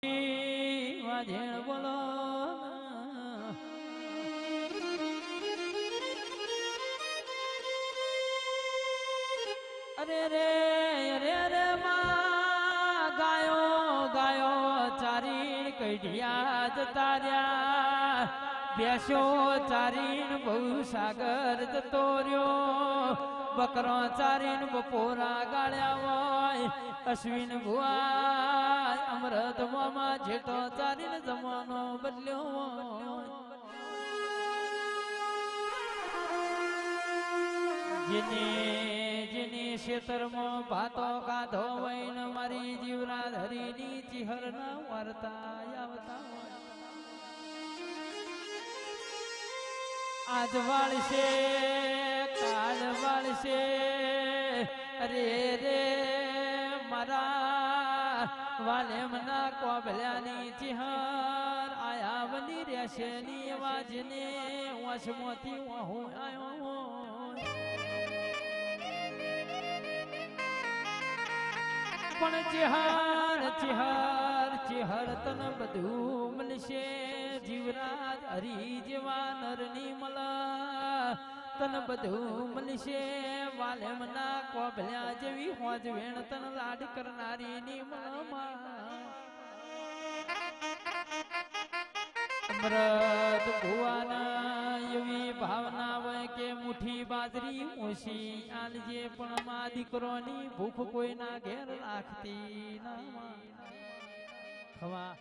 વાજેણ બોલો અરે રે અરે રે માં ગાયો ચારીણ કઢિયા જતા રહ્યા બેસો ચારીણ બહુ સાગર જતો રહ્યો બકરો ચારીન બપોરા ગાળ્યા હોય અશ્વિન ભુવા અમૃત મામા જેઠો ચારીન જમાનો બદલ્યો જેની ક્ષેત્રમાં ભાતો કાધો વૈન મારી જીવરા ધરીની ચિહરના વાર્તા આવતા આજ વાળશે કાલ વાળશે અરે રે મારા વાલેમના કોબલ્યાની ચિહર આયા બની રહેશે ની વાજને વશમાંથી હું આવ્યો પણ ચિહર તન બધું મળશે જીવરાજ હરી જેવા નરની મલા તન બધું મળશે વાલેમના કોબલ્યા જેવી હોજ વેણ તન લાડ કરનારી ની મલમાં અમૃત ભુવાના એવી ભાવના હોય કે મુઠ્ઠી બાજરી ઓછી આલજે પણ માં દીકરોની ભૂખ કોઈના ઘેર રાખતી ના ખવા